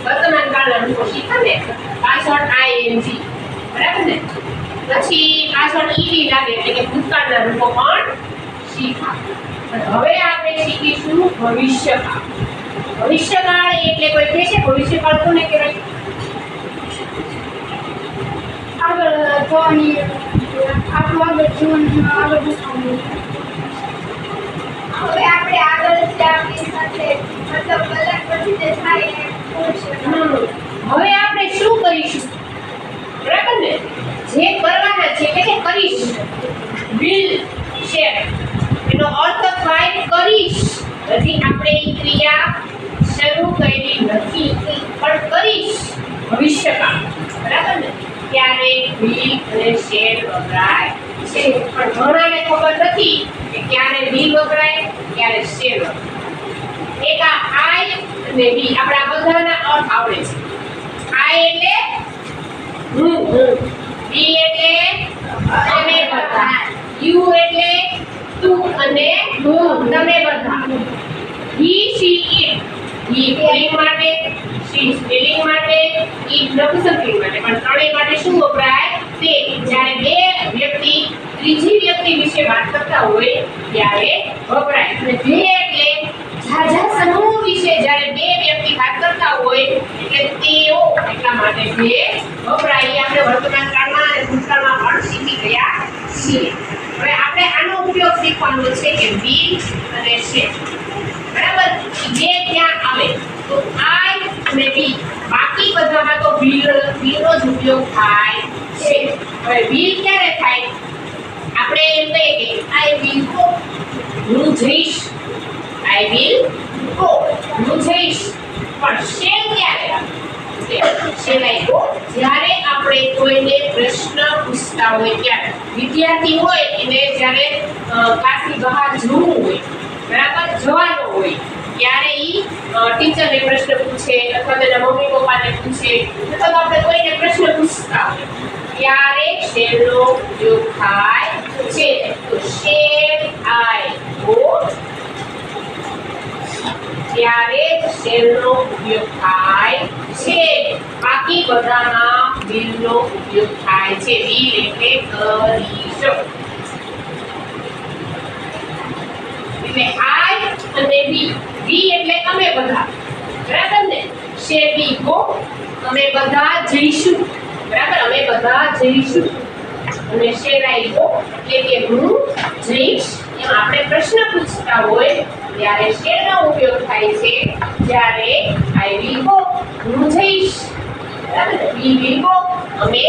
વર્તમાન કાળના રૂપો શીખા ને પાછળ આઈએનજી બરાબર ને પછી પાછળ ઈડી લાગે એટલે કે ભૂતકાળના રૂપો પણ શીખા હવે આપણે શીખીશું ભવિષ્યકાળ ભવિષ્યકાળ એટલે કોઈ કહે છે ભવિષ્યકાળ કોને કહેવાય આગળ જવાની આપણું આગળ જીવનમાં આગળ વધવાનું હવે આપણે આગળ આપણી સાથે મતલબ કલાક પછી જે થાય એ હવે આપણે શું કરીશું બરાબર ને જે કરવાના છે એટલે કરીશ વિલ છે એનો અર્થ થાય કરીશ હજી આપણે એ ક્રિયા શરૂ કરી નથી પણ કરીશ ભવિષ્યકાળ બરાબર ને ત્યારે વિલ અને શેર વપરાય છે પણ ઘણાને ખબર નથી કે ક્યારે વિલ વપરાય ક્યારે શેર વપરાય એક આ આઈ અને વી આપણા બધાના અર્થ આવડે છે આઈ એટલે હું વી એટલે તમે બધા યુ એટલે તું અને હું તમે બધા હી શી ઇટ હી પુલ્લિંગ માટે શી સ્ત્રીલિંગ માટે ઇટ નપુંસકલિંગ માટે પણ ત્રણેય માટે શું વપરાય તે જ્યારે બે વ્યક્તિ ત્રીજી વ્યક્તિ વિશે વાત કરતા હોય ત્યારે વપરાય અને બે એટલે ઝાઝા સમૂહ વિશે જ્યારે બે વ્યક્તિ વાત કરતા હોય એટલે તેઓ એટલા માટે બે વપરાય આપણે વર્તમાન કાળમાં અને ભૂતકાળમાં પણ શીખી ગયા છીએ હવે આપણે આનો ઉપયોગ શીખવાનો છે કે વિલ અને શેર બરાબર જે ત્યાં આવે તો આઈ અને વી બાકી બધામાં તો વિલનો જ ઉપયોગ થાય છે હવે વિલ ક્યારે થાય આપણે એમ કહીએ કે આઈ વિલ ગો હું જઈશ આઈ વિલ ગો હું જઈશ પણ શેર ક્યારે શેર ગો જ્યારે આપણે કોઈને પ્રશ્ન પૂછતા હોય ત્યારે વિદ્યાર્થી હોય એને જ્યારે ક્લાસની બહાર જવું હોય બરાબર જવાનું હોય ત્યારે ઈ ટીચરને પ્રશ્ન પૂછે અથવા તેના મમ્મી પપ્પાને પૂછે અથવા આપણે કોઈને પ્રશ્ન પૂછતા હોય ત્યારે શેરનો ઉપયોગ થાય છે તો શેર આઈ ગો ત્યારે શેરનો ઉપયોગ થાય છે બાકી બધામાં વિલનો ઉપયોગ થાય છે વિલ એટલે કરીશ એટલે આઈ અને વી એટલે અમે બધા બરાબર ને શેર વી ગો અમે બધા જઈશું બરાબર અમે બધા જઈશું અને શેર આઈ ગો એટલે કે હું જઈશ એમ આપણે પ્રશ્ન પૂછતા હોય ત્યારે શેરનો ઉપયોગ થાય છે જ્યારે આઈ વિલ ગો હું જઈશ બરાબર વી વિલ ગો અમે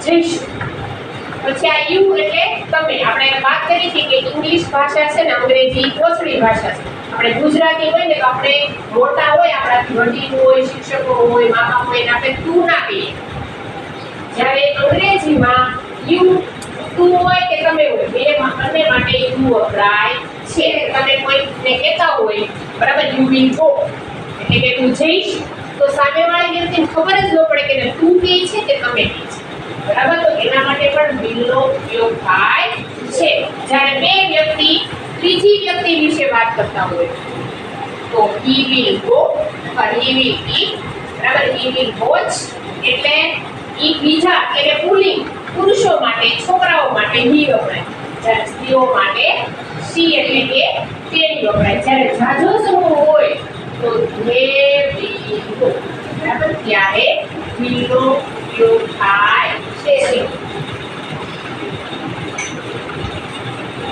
જઈશું પછી આ યુ એટલે તમે આપણે વાત કરી હતી કે ઇંગ્લિશ ભાષા છે ને અંગ્રેજી કોચડી ભાષા છે આપણે ગુજરાતી હોય ને તો આપણે મોટા હોય આપણાથી વડીલ હોય શિક્ષકો હોય મા બાપ હોય આપણે તું ના કહીએ જ્યારે અંગ્રેજીમાં યુ તું હોય કે તમે હોય બે બંને માટે યુ વપરાય છે તમે કોઈને કહેતા હોય બરાબર યુ વિલ ગો એટલે કે તું જઈશ તો સામેવાળી વ્યક્તિને ખબર જ ન પડે કે તું કહે છે કે તમે કહે છે બરાબર તો એના માટે પણ વિલનો ઉપયોગ થાય છે જ્યારે બે વ્યક્તિ ત્રીજી વ્યક્તિ વિશે વાત કરતા હોય તો he will go or he will eat બરાબર he will watch એટલે ઈ બીજા એટલે પુલ્લિંગ પુરુષો માટે છોકરાઓ માટે he વપરાય જ્યારે સ્ત્રીઓ માટે she એટલે કે તેણી વપરાય જ્યારે જાજો સમૂહ હોય તો they will go બરાબર ત્યારે વિલનો ઉપયોગ થાય છે